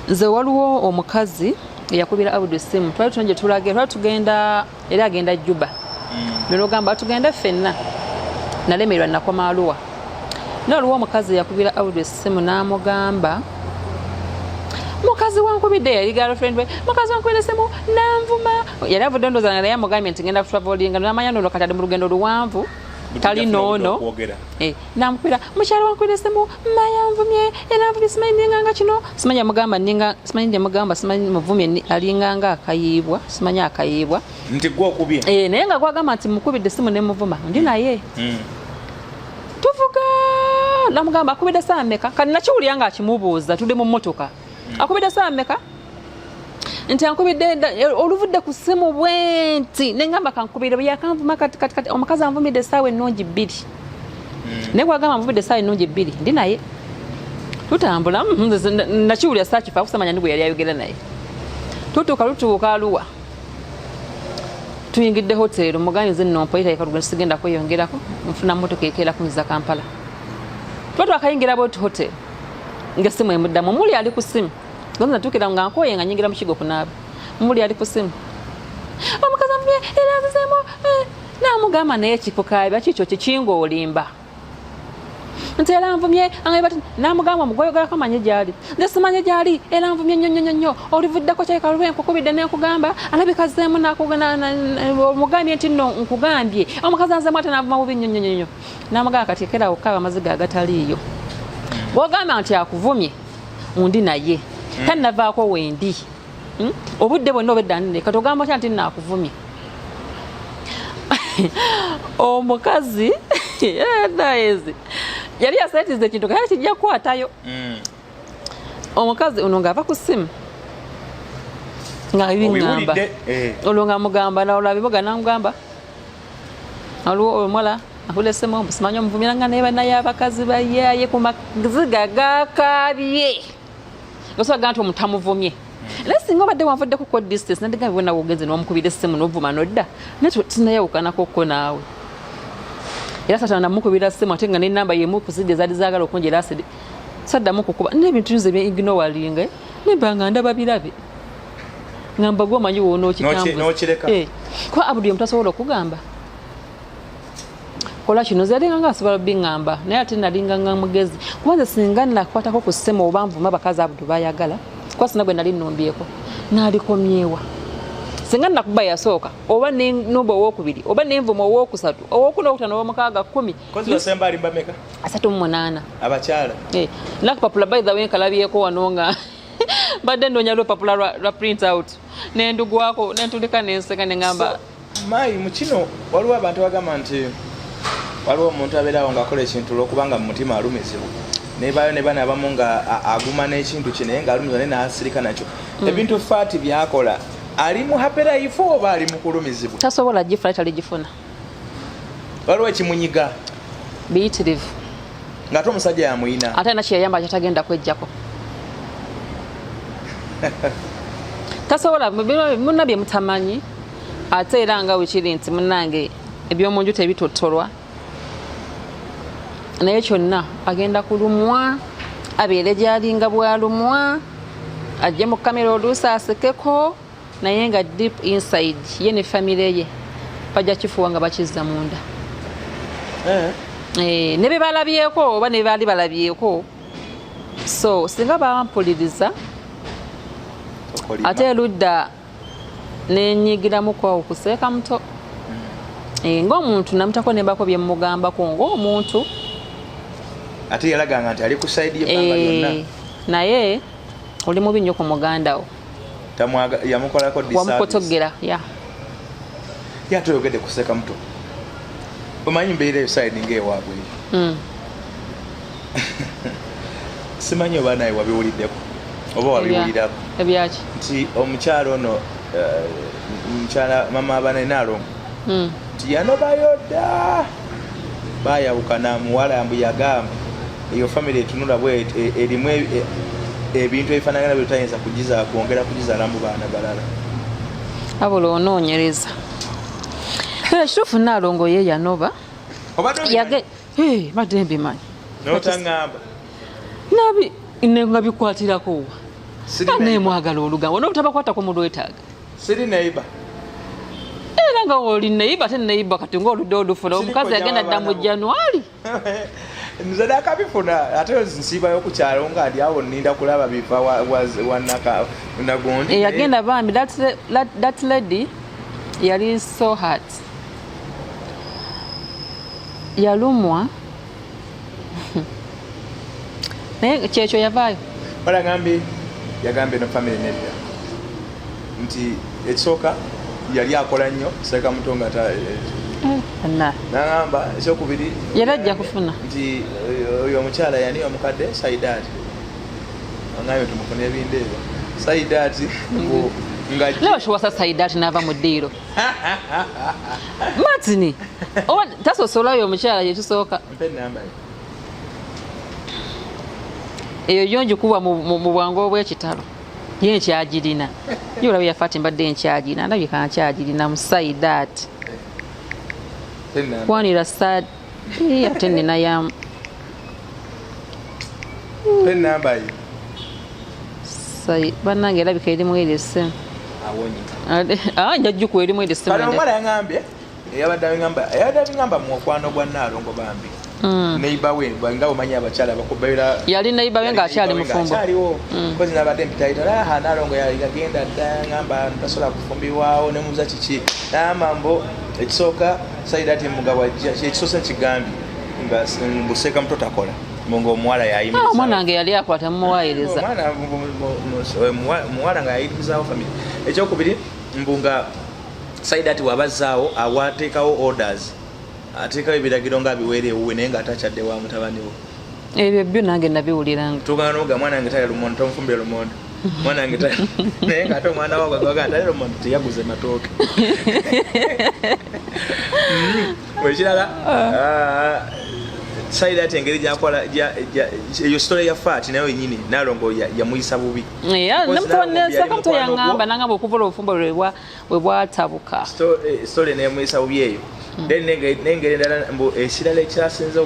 Speaker 2: nze waliwo omukazi eyakubira Abudu essimu twali tulina gye tulage twali tugenda era agenda Juba nolugamba tugenda ffenna nalemerwa nakoma Arua naliwo omukazi yakubira Abudu essimu n'amugamba mukazi wankubidde yali girlfriend we mukazi wankubidde essimu nanvuma yali avudde ndooza naye amugambye nti ngenda kutravelinga namanya nno kati ali mu lugendo luwanvu tali noono namukubira mukyala wankubidde essimu mayanvumye era nvumye simanyi ninganga kino simanyi amugamba simanyi gyemugamba simanyi muvumye alinganga akayiibwa simanyi akayiibwa
Speaker 1: nti gwe okubye
Speaker 2: naye nga gwagamba nti mukubidde essimu nemuvuma ndi naye tuvuga namugamba akubidde saa mmeka kati nakiwulira nga akimubuuza tudde mu mmotoka akubidde saa mmeka nti ankubidde oluvudde ku ssimu bwenti nengamba kankubire byakanvuma kati omukazi anvumidde essaawa ennungi 2 naye gwagamba anvumidde essaawa ennungi 2 ndi naye tutambula nakiwulira saakifa akusamanya ndi bwe yali ayogera naye lutuuka Arua tuyingidde hoteri omugambye nze nno mpoyita yekalugendo sigenda kweyongerako nfuna mmotoka ekeera kunziza Kampala twakayingira bwoti hoteri ng'essimu emuddamu muli ali ku ssimu gonza natuukira nga nkoye nga nyingira mu kigo kunaaba muli ali ku ssimu omukazi amubye era azizeemu n'amugamba naye ekikukaabiba kikyo kikinga olimba nti era nvumye n'amugamba mugweyogerako amanye gyali nze simanye gyali era nvumye nnyo olivuddeko kyekalube nkukubidde nenkugamba alabika azzeemu omugambye nti nno nkugambye omukazi anzeemu ate n'avuma bubi nnyo n'amugamba kati ekera okukaaba amaziga agataliiyo bw'ogamba nti akuvumye undi naye tannavaako wendi obudde bwonna obedda nne kati ogamba otya nti naakuvumye omukazi naezi yali yaseetiza ekintu kale kijja kukwatayo omukazi ono ng'ava ku ssimu nga bibiŋŋamba olwo nga mugamba nolwabibuga namugamba aliwo omuwala akula essimu simanyi omuvumira naye banaye abakazi bayaye ku maziga gakaabye osobaga nti omutamuvumye naye singa obadde wanvuddeko ko distance nandigambe bwena wogenze niwamukubira essimu novuma nodda naye tinayawukanakokko naawe era satana namukubira ssimu ate nga nenamba yemu kuzidde zaali zaagala okunjera asidi saddamu kukuba nebintu nze byeignowalinga nemba nga ndaba birabe ngamba gwe omanyi woona okitambuza kuba Abudu yemu tasobola okugamba akola kino zalinga nga asobola bingamba naye ate nalinga nga mugezi kubanze singa nakwatako ku ssema obamvuma abakazi abudu bayagala kuba sina gwe nali nnombyeko naalikomyewa singa nakuba yasooka oba nenumba owokubiri oba nenvuma owokusatu owokuna okutano owomukaaga 10
Speaker 1: kozi basemba alimba meka
Speaker 2: 38
Speaker 1: abakyala
Speaker 2: nakapapula by the way nkalabyeko wano nga badde ndonya lupapula lwa print out nendugwako nentulika nenseka nengamba
Speaker 1: mayi mu kino waliwo abantu bagamba nti waliwo omuntu abeerawo ng'akola ekintu olwokubanga mu mutima alumizibwa nebayo ne bana abamu nga aguma n'ekintu kino naye ng'alumizibwa naye n'asirika nakyo ebintu faati byakola ali mu happy oba ali mu kulumizibwa
Speaker 2: tasobola gifuna taligifuna
Speaker 1: waliwo ekimunyiga
Speaker 2: biyitirivu
Speaker 1: ng'ate omusajja yamuyina
Speaker 2: ate nakiyayamba kyatagenda kwejjako tasobola munna bye mutamanyi ate era nga wekiri nti munnange ebyomunju tebitottolwa naye kyonna agenda kulumwa abeere gyalinga bwalumwa ajje mu kamera oluusi asekeko naye nga deep inside ye ne famire ye bajja kifuwa nga bakizza munda ne be balabyeko oba ne baali balabyeko so singa bampuliriza ate eludda nenyigiramuko okuseeka muto ng'omuntu namutako nembako bye mugambako ng'omuntu
Speaker 1: ate yalaganga nti ali ku saidi y'ebbanga lyonna
Speaker 2: naye oli mubi nnyo ku muganda wo
Speaker 1: yamukolako
Speaker 2: wamukotogera
Speaker 1: toyogedde kuseeka muto omanyi mbeera eyo saidi ng'ewaabwe eyo simanyi oba naye wabiwuliddeko oba wabiwulirako
Speaker 2: ebyaki
Speaker 1: nti omukyalo ono mukyala mama abanenaalongo nti yanobayo dda bayawukana muwala mbu yagamba eyo famire etunula bwe erimu ebintu ebifaanagana bye tutayinza kwongera kugizaala mu baana balala
Speaker 2: abula onoonyereza kituufu naalongo ye yanoba badde mbimanyi
Speaker 1: notaŋŋamba
Speaker 2: nabi nga bikwatirako nemwagala olugambo n'obutabakwatako mu lwetaaga
Speaker 1: siri neiba
Speaker 2: era nga oli neiba ate neiba kati ng'oludde olufuna omukazi yagenda dda mu Januari
Speaker 1: nze nakabifuna ate nsiibayo ku kyalo nga ali awo nninda kulaba biva wanagondi
Speaker 2: yagenda bambi that lady yali so hard yalumwa naye kyekyo yavaayo
Speaker 1: yagambye no family nedda nti ekisooka yali akola nnyo seeka muto nga nagamba ekyokubiri
Speaker 2: yali ajja kufuna
Speaker 1: nti oyo omukyala yani omukadde saidaati angayo tumufuna ebindu ebyo saidaati
Speaker 2: lewashiwasa saidaati naava mu ddiiro matini oba tasosolayo omukyala yekisooka eyo yongikuba mu bwangu obw'ekitalo ye nkyagirina ye olabye yafaati mbadde nkyagirina ndabye kankyagirina mu saidaati kwanira sad ate nina yamu bannange erabika erimu eri essimu njajjuku erimu eri essimu
Speaker 1: omwana yaŋambye eyabadde abingamba mu okwano gwa Naalongo bambi neiba we nga omanyi abakyala bakubaira
Speaker 2: yali neiba we ng'akyali mufumbo
Speaker 1: kozi nabadde mpitayita Naalongo yagenda dda ŋamba tasobola kufumbirwawo ne muza kiki n'amambo ekisooka Saidaati mugabo ekisoose nkigambye nga mbuseeka muto takola nga omuwala yayimiriza
Speaker 2: omwana wange yali akwata mumuwaayiriza
Speaker 1: muwala nga yayirizaawo famire ekyokubiri mbu nga Saidaati wabazaawo awateekawo orders ateekawo ebiragiro nga abiweere ewuwe naye nga atakyadde wa mutabani we
Speaker 2: ebyo byo nange nabiwuliranga
Speaker 1: tugana noga mwana wange tali lumondo tomufumbire lumondo mwana wange naye nga ate omwana wawe gagana tali lumondo teyaguze matooke wekirala Saidaati engeri gyakola eyo story ya faati nayo yenyini Naalongo yamuyisa bubi
Speaker 2: saka muto yaŋŋamba nangamba okuvula obufumbo we bwatabuka
Speaker 1: story neyamuyisa bubi eyo then n'engeri endala mbu ekirala ekyasinze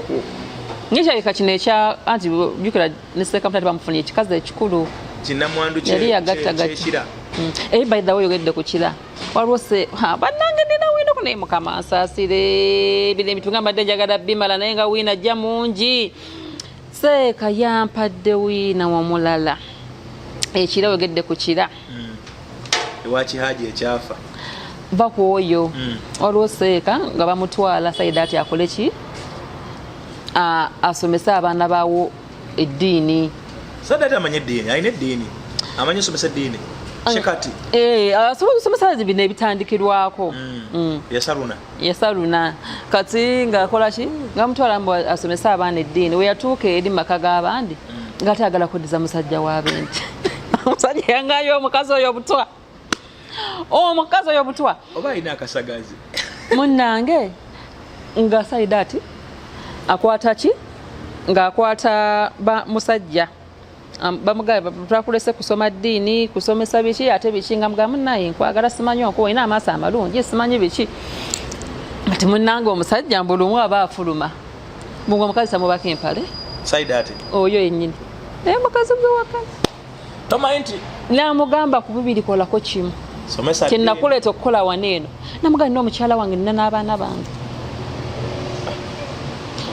Speaker 2: ngekyaleka kino ekya anti jukira ne Ssekamutati bamufunye ekikazi ekikulu
Speaker 1: kinamwandu
Speaker 2: kyekira by the way oyogedde ku kira waliwo bannange nina wino naye mukama nsaasire bire mitungamba dde njagala bimala naye nga wiina ajja mungi seeka yampadde wiina wamulala ekira wegedde ku kira
Speaker 1: ewakihaji ekyafa
Speaker 2: va ku oyo waliwo seeka nga bamutwala Saidaati akole ki asomese abaana baawo eddiini
Speaker 1: Saidaati amanye eddiini alina eddiini amanye osomesa eddiini Shekati
Speaker 2: asobola okusomesa bino ebitandikirwako yasaluna kati ng'akola ki ng'amutwala mbu asomese abaana eddiini we yatuuka eri mu maka g'abandi ng'ate agala kuddiza musajja w'abenti omusajja yangayo omukazi oyo obutwa omukazi oyo obutwa
Speaker 1: oba alina akasagazi
Speaker 2: munnange nga Saidaati akwata ki ng'akwata musajja bamugabe twakulese kusoma ddiini kusomesa biki ate biki nga mugamu naye nkwagala simanyi okuwa ina amaaso amalungi simanyi biki ati munnange omusajja mbulumu aba afuluma bungo omukazi samubako empale
Speaker 1: Saidaati
Speaker 2: oyo yennyini naye mukazi gwe wakana
Speaker 1: tomanyi nti
Speaker 2: namugamba ku bibiri kolako kimu kyenakuleeta okukola wano eno namugamba nina omukyala wange nina n'abaana bange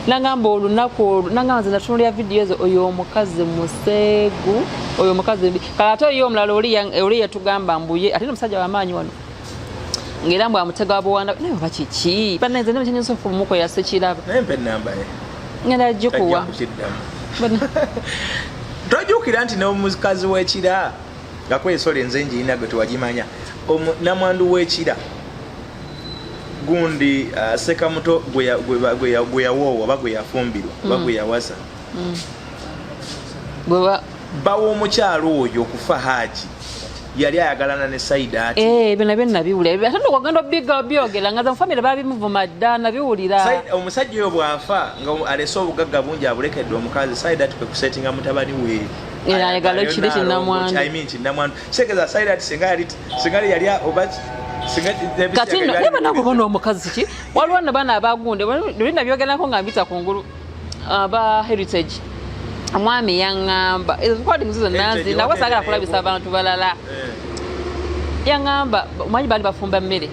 Speaker 2: nangamba olunaku nangamba nze natunulira vidiyo ezo oyo omukazi museegu oyo omukazi kale ate oyo omulala oli yatugamba mbuye ate n'omusajja w'amaanyi wano ng'era mbw amutega wabuwanda naye oba kiki bananze ne mukyenyiza okufumuko yasekiraba
Speaker 1: naye mpe ennamba ye
Speaker 2: ngenda gikuwa
Speaker 1: tojjukira nti n'omukazi w'ekira nga kwesola enze njirina gwe tewagimanya namwandu w'ekira gundi sekamuto gwe yawoowa oba gwe yafumbirwa oba gwe yawasa bawa omukyalo oyo okufa Haji yali ayagalana ne Saidaati
Speaker 2: bino byo nabiwulira ate nokugenda byogera nga famire babimuvuma dda nabiwulira
Speaker 1: omusajja oyo bw'afa nga alese obugagga bungi abulekedde omukazi Saidaati kwe kusetinga mutabani we
Speaker 2: era ayagala ekiri
Speaker 1: kinnamwandu sekeza Saidaati singa yali oba
Speaker 2: kati neba nabo bono omukazi ki waliwo ne bana abagunde lina byogerako nga mbita kungulu aba heritage omwami yaŋŋamba recordings zo nanzi nawe sagala kulabisa abantu balala yaŋŋamba omanyi bali bafumba mmere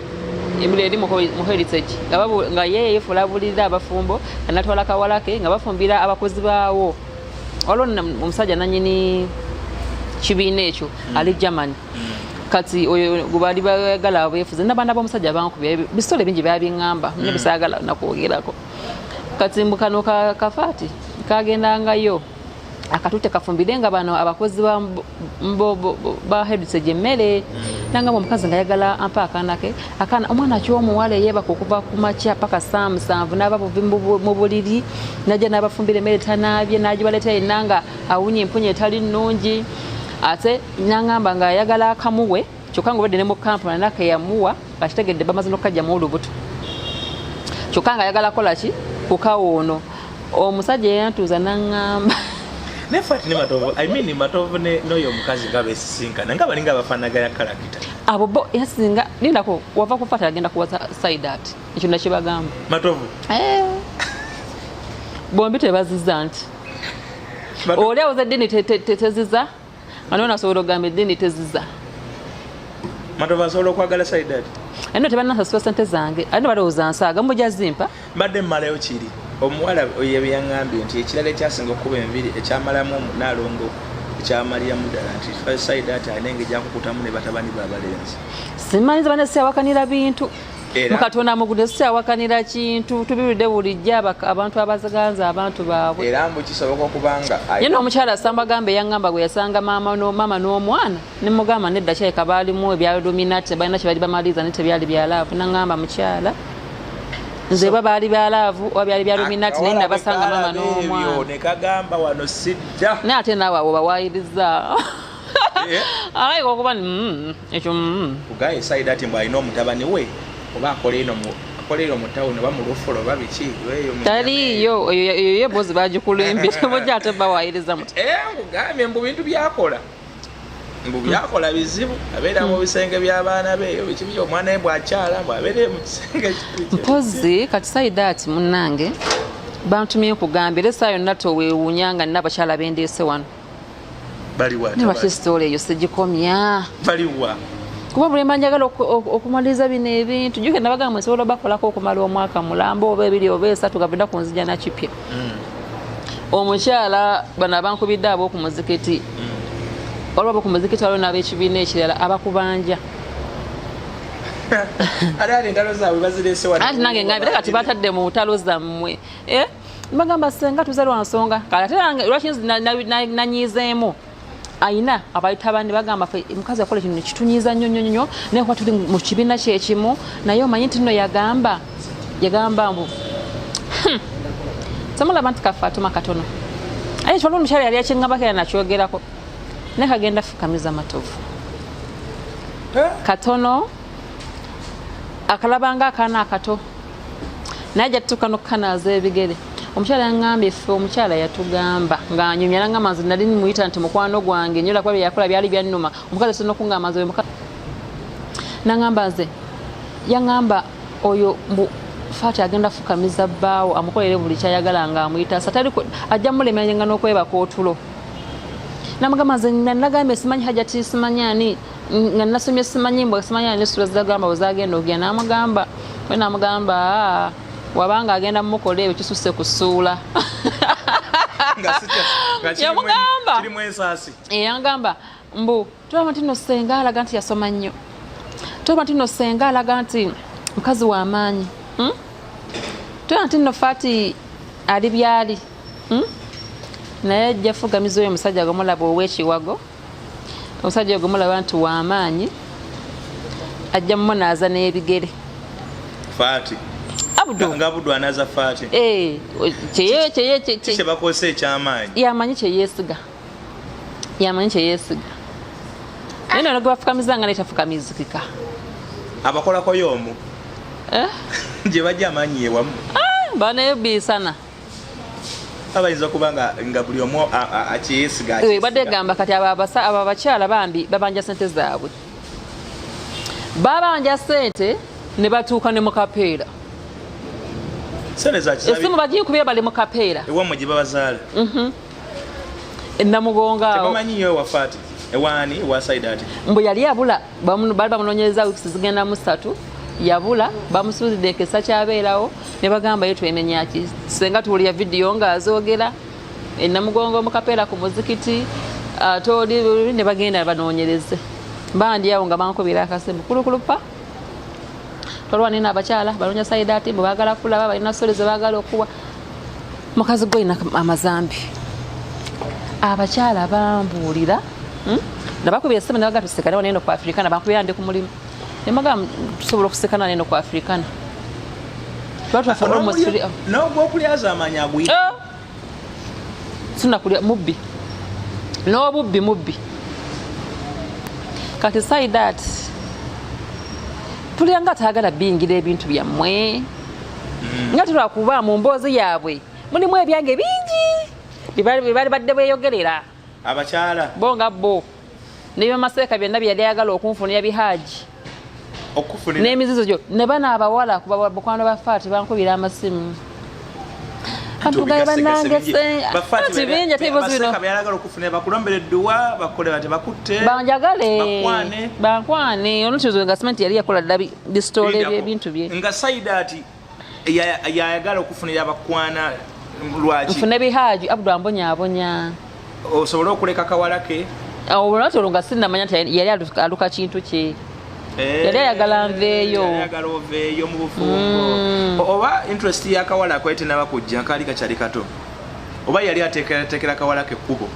Speaker 2: emmere eri mu heritage nga yeye yefulabulira abafumbo anatwala kawalake nga bafumbira abakozi baawo waliwo omusajja nanyini kibiina ekyo ali Germany kati oyo gubali bagala abefuze nabana bomusajja bankubye bisole bingi babiŋŋamba nebisagala nakwogerako kati mbukano kafati kagendangayo akatute kafumbirenga bano abakozi ba heritage emmere nangamba omukazi nga yagala ampa akanake akana omwana ky'omuwala yeba kukuva ku makya paka saa 7 n'aba mu buliri najja n'abafumbira emmere tanaabye n'agibaleeta yenanga awunye empunya etali nnungi ate nangamba nga ayagala akamuwe kyokka nga obadde ne mu kampuni nake yamuwa bakitegedde bamaze n'okukajja mu olubuto kyokka nga ayagala kola ki kukawoono omusajja yantuuza nangamba
Speaker 1: nefati ne matovu matovu n'oyo omukazi nga beesisinkana nga balinga abafaanaganya kalakita
Speaker 2: abo bo yasinga nindako wava kufata agenda kuwaza Saidaati ekyo nakibagamba
Speaker 1: matovu
Speaker 2: bombi tebazizza nti oli awoza eddiini tezizza ano nasobola okugamba eddiini tezizza
Speaker 1: matovu asobola okwagala Saidaati
Speaker 2: eno tebanasasula sente zange ate balowooza nsaaga mujazimpa
Speaker 1: mbadde mmalayo kiri omuwala yeyaŋŋambye nti ekirala ekyasinga okuba enviri ekyamalamu Naalongo ekyamaliramu ddala nti Saidaati alina engeri gyakukutamu ne batabani b'abalenzi
Speaker 2: simanyiza bane siyawakanira bintu mukatonda mugude siyawakanira kintu tubiwulidde bulijjo abantu abazaganza abantu baabwe
Speaker 1: era mbu kisoboka okubanga
Speaker 2: ye n'omukyala Sambagamba yaŋŋamba gwe yasanga maama n'omwana ne mugamba nedda kyayika baalimu ebya Illuminati balina kye bali bamaliza ne tebyali bya laavu naŋŋamba mukyala nze baba bali bya laavu oba byali bya Illuminati naye nabasanga maama n'omwana
Speaker 1: ne kagamba wano sidda
Speaker 2: naye ate naawe abo bawaayiriza alayika okuba ekyo
Speaker 1: kugaye Saidaati mbw alina omutabani we oba akoleero mu tawuni oba mu Lufulo oba biki
Speaker 2: taliiyo eyo yebozi bagikulimbye mujja ate bawaayiriza muti
Speaker 1: ngugambye mbu bintu byakola mbu byakola bizibu abeera mu bisenge by'abaana be biki byo omwana we bw'akyala mbw abeere mu kisenge
Speaker 2: mpozi kati Saidaati munnange bantumye okugamba era essaawa yonna toweewuunya nga nina abakyala bendeese wano
Speaker 1: baliwa
Speaker 2: ne bakisitoola eyo sigikomya
Speaker 1: baliwa
Speaker 2: kuba buli manjagala okumaliza bino ebintu juke nabagamba nsobola bakolako okumala omwaka mulamba oba ebiri oba esatu gavenda ku nzija nakipya omukyala bano abankubidde ab'okumuzikiti olwo ab'okumuzikiti waliwo n'ab'ekibiina ekirala abakubanja anti nange ngambire kati batadde mu ntalo zammwe bagamba senga tuze lwa nsonga kale ate lwaki nanyiizeemu ayina abayita bandi bagamba mukazi yakola kino kitunyiiza nnyo naye kuba tuli mu kibiina kyekimu naye omanyi nti nno yagamba mbu samulaba nti kafe atuma katono aye kyolwa omukyala yali akiŋŋambako era nakyogerako naye kagenda fukamiza matovu katono akalabanga akaana akato naye jatutuuka n'okukanaaza ebigere omukyala yaŋŋambye ffe omukyala yatugamba ng'anyumya nangamba nze nali nimuyita nti mukwano gwange nyola kuba byeyakola byali byannuma omukazi tulina okungamba nze nangamba nze yaŋŋamba oyo Faati agenda fukamiza bbaawo amukolere buli kyayagala ng'amuyita satali ajja mulemeranga n'okwebaka otulo namugamba nze nagambye simanyi hajati simanyi ani nga nasomye simanyi mbwa simanyi ani nesula zagamba wezagenda ogya namugamba we namugamba wabanga agenda mumukola ebyo kisuse kusuula yangamba mbu tulaba nti nno senga alaga nti yasoma nnyo tulaba nti nno senga alaga nti mukazi w'amaanyi tulaba nti nno Faati ali byali naye ajja fugamiza oyo omusajja gwemulaba ow'ekiwago omusajja gwemulaba nti w'amaanyi ajja mumunaaza n'ebigere
Speaker 1: Faati nga Abdul anaza Faati kye bakozesa ekyamaanyi
Speaker 2: yamanyi kyeyeesiga naye nono gwe bafukamizanga netafukamizikika
Speaker 1: abakolako y'omu gye bajja amaanyi yewamu
Speaker 2: banayo bisana
Speaker 1: abayinza okuba nga buli omu akyeyeesiga
Speaker 2: badde gamba kati abo abakyala bambi babanja sente zaabwe babanja sente ne batuuka ne mukapeera esimu bagikubira bali mukapeera
Speaker 1: ewammwe gye babazaala
Speaker 2: enamugonga awo
Speaker 1: tebamanyiyo ewa Faati ewaani ewa Saidaati
Speaker 2: mbu yali abula bali bamunoonyereza wiiki zigenda mu 3 yabula bamusuulidde ekisa kyabeerawo ne bagamba ye twenenyaki senga tuwulira vidiyo ng'azoogera enamugongo mukapeera ku muzikiti ate oli ne bagenda banoonyereze bandi awo nga bankubira akasembu kulukulupa tolwani n'abakyala baloonya Saidaati bwe baagala kulaba balina sole ze baagala okuwa mukazi gwe alina amazambi abakyala bambuulira nabakubira essimu ne baga tusekana neno ku Afrikana bankubira ndi ku mulimu ne bagamba tusobola okusekana neno ku Afrikana
Speaker 1: n'ogwokulyaza amaanyi aguyita
Speaker 2: sinakulya mubbi n'obubbi kati Saidaati tulya nga taagala bingira ebintu byammwe nga tulwakuba mu mboozi yaabwe mulimu ebyange bingi bye badde bweyogerera
Speaker 1: abakyala
Speaker 2: bo nga bo nebyamaseeka byonna byeyali ayagala okunfunira bihaaji n'emizizo gyo ne bana abawala kuba bukwano ba Faati bankubira amasimu bantugaye bannange banjagale bankwane onotizo nga simenti yali yakola dda bisitole byebintu bye
Speaker 1: nga Saidaati yayagala okufunira abakwana lwaki
Speaker 2: nfune bihaaji Abdul ambonyaabonya
Speaker 1: osobola okuleka kawala ke
Speaker 2: olwatolwo nga sinnamanya nti yali aluka kintu kye yali ayagala nveeyo
Speaker 1: mu bufumbo oba interest yakawala kwete nabakujja kaali kakyali kato oba yali ateekera kawala ke kkubo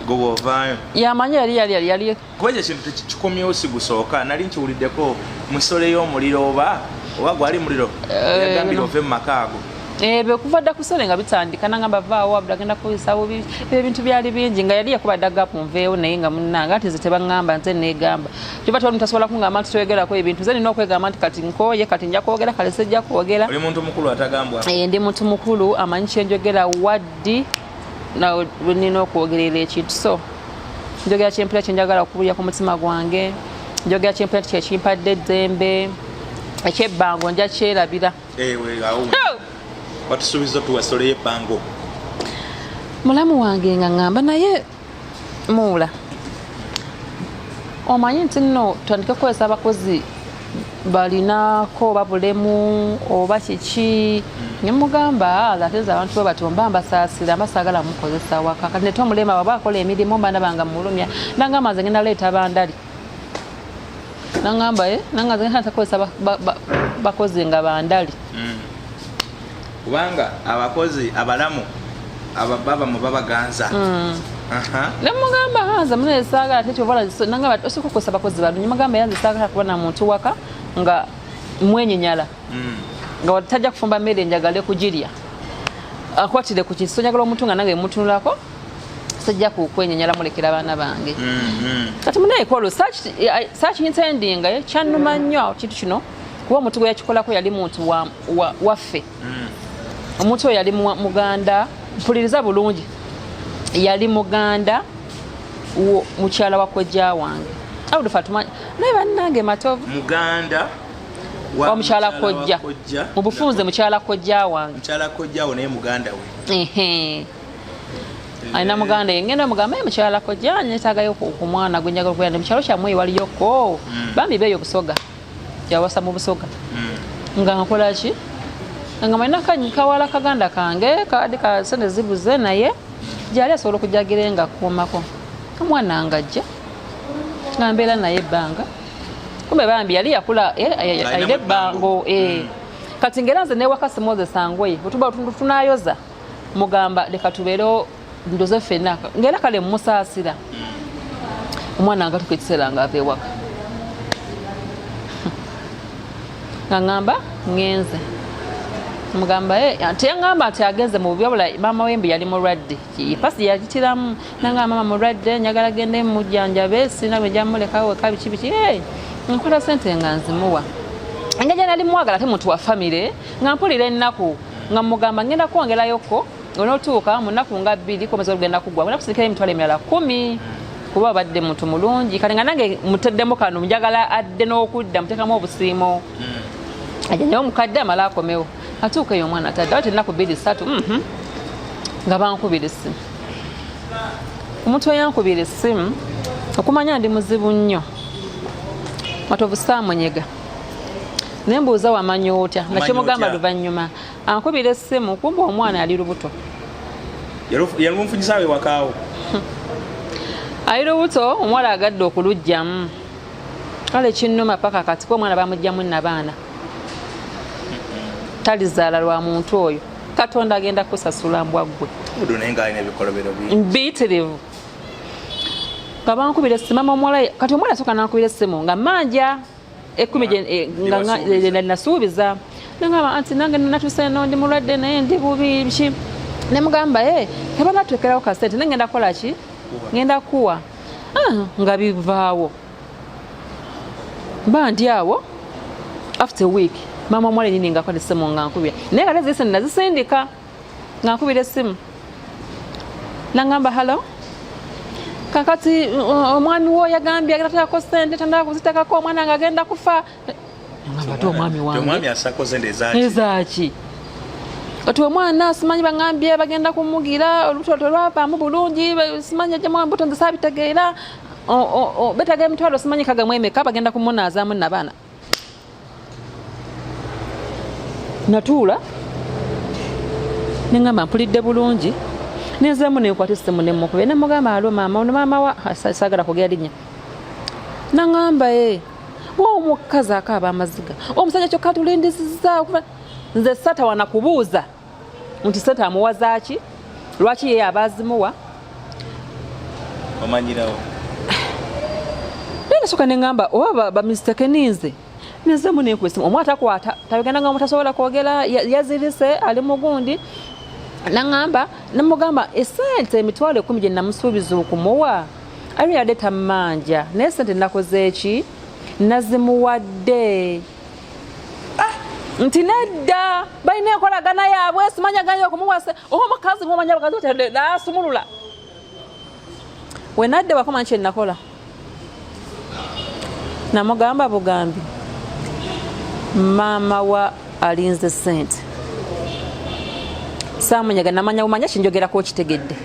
Speaker 1: gobovaayo
Speaker 2: yamanyi yali
Speaker 1: kuba ekyo kintu kikomyewo si gusooka nali nkiwuliddeko musole y'omuliro oba gwali muliro yagambira ove mu maka ago
Speaker 2: kuva dda kusole nga bitandika nangamba vaawo Abdul agenda kubisawo ebintu byali bingi nga yali yakuba dda gapu nveewo naye nga munnanga ati nze tebaŋŋamba nze neegamba kiba toli mutasobola kungamba nti toyogerako ebintu nze nina okwegamba nti kati nkooye kati nja kwogera kale sijja kwogera
Speaker 1: oli muntu mukulu atagambwa
Speaker 2: ndi muntu mukulu amanyi kyenjogera waddi nawe nina okwogerera ekintu so njogera kyempira kyenjagala okubulya ku mutima gwange njogera kyempira kyekimpadde eddembe ekyebbango nja kyerabira
Speaker 1: watusuubiza tuwasole y'ebbango
Speaker 2: mulamu wange nga ŋŋamba naye muula omanyi nti nno tutandike kukozesa abakozi balinako babulemu oba kiki nemugamba ate abantu bwe bati omba mbasaasira mbasaagala mukozesa waka kati nete omulema baba akola emirimu mba ndabanga mulumya nangamba nze ngenda leeta bandali nangamba nanga nze ngenda takozesa bakozi nga bandali
Speaker 1: kubanga abakozi abalamu ababa mu babaganza
Speaker 2: nemugamba nze mune saagala tekyovala nangamba osooka okukozesa bakozi bano nemugamba yanze saagala kubona muntu waka nga mwenyenyala nga watajja kufumba mmere njagale kugirya akwatire ku kintu njagala omuntu nga nange mutunulako sajja kukwenyenyala mulekera abaana bange kati munaekolo search intending kyannuma nnyo kintu kino kuba omuntu gwe yakikolako yali muntu waffe omuntu oyo yali muganda mpuliriza bulungi yali muganda mukyala wa kojja wange awudu fatuma naye bannange matovu
Speaker 1: muganda
Speaker 2: omukyala kojja mu bufunze mukyala kojja wange
Speaker 1: mukyala kojja wo naye muganda we
Speaker 2: alina muganda ye ngenda mugamba mukyala kojja nyetaagayo okumwana gwe njagala okugenda mukyalo kyammwe waliyoko bambi beeyo busoga yawasa mu busoga nga nkola ki nga malina kawala kaganda kange kadi ka sente zibuze naye gyali asobola okujagira nga akuumako omwana ngajja nga mbeera naye ebbanga kumbe bambi yali yakula alina ebbango kati ngera nze newaka simozesa ngoye otuba tunayoza mugamba leka tubeerewo ndoze ffenna ngera kale mumusaasira omwana nga tuka ekiseera nga ava ewaka nga ŋŋamba ŋŋenze mugamba teyaŋŋamba nti agenze mu bubi wabula maama wembi yali mulwadde ipasi yagitiramu nanga maama mulwadde njagala gende mujjanjabe sina gwe njamulekawo weka biki biki nkola sente nga nzimuwa engeri gye nali mwagala ate muntu wa famire nga mpulira ennaku nga mugamba ngenda kwongerayoko onotuuka mu nnaku nga 2 komeza olugenda kugwa ngenda kusinikira emitwalo emirala 10 kuba abadde muntu mulungi kale nga nange muteddemu kano njagala adde n'okudda muteekamu obusiimo ajanyawo omukadde amala akomewo atuuka eyo omwana atadde ati ennaku 2-3 nga bankubira essimu omuntu eyankubira essimu okumanya ndi muzibu nnyo matovu saamunyega naye mbuuza wamanya otya nakyemugamba luvannyuma ankubira essimu kumba omwana ali lubuto
Speaker 1: yalumufunyisaawe wakaawo
Speaker 2: ali lubuto omuwala agadde okulugjamu kale kinnuma paka kati ko omwana bamugjamu nabaana talizaala lwa muntu oyo katonda agenda kusasula mbwaggwe mbiyitirivu nga bankubira essimu mama omuwala kati omuwala asooka nankubira essimu nga manja 10 nasuubiza nangamba anti nange natuuse eno ndi mulwadde naye ndi bubi ki nemugamba tebanatwekerawo kasente naye ngenda kukola ki ngenda kuwa nga bivaawo mba ndi awo after week mama omuwala enyini nga akola essimu nga nkubira naye kati zise nazisindika nga nkubira essimu nangamba halo kakati omwami wo yagambye agenda tutako sente tandala kuzitekako omwana nga agenda kufa ngamba ti omwami wange ezaki kati omwana simanyi bagambye bagenda kumugira olubuto lwavaamu bulungi simanyi ajjamu embuto nze saabitegeera betega emitwalo simanyi kagamu emeka bagenda kumunaazaamu nabaana natuula nengamba mpulidde bulungi nenzemu nenkwata essimu nemukube nemugamba alo maama ono maama wa saagala kugera linnya nangamba omukazi akaaba amaziga omusajja kyokka atulindizizza nze sata wana kubuuza nti sata amuwaza ki lwaki yeye abaazimuwa
Speaker 1: omanyirawo
Speaker 2: nasooka nengamba oba bamistake ninze nenzemu nenkuba essimu omwana takwata tabigenda nga mutasobola kwogera yazirise ali mugundi nangamba namugamba esente emitwalo 10 gye namusuubiza okumuwa ali yadde tammanja naye sente nakoze eki nazimuwadde nti nedda balina enkolagana yaabwe simanya ganya okumuwase omukazi mumanya abakazi nasumulula we nadde wakomanya kye nakola namugamba bugambi maama wa alinze sente saamunyaga namanya umanya kinjogerako kitegedde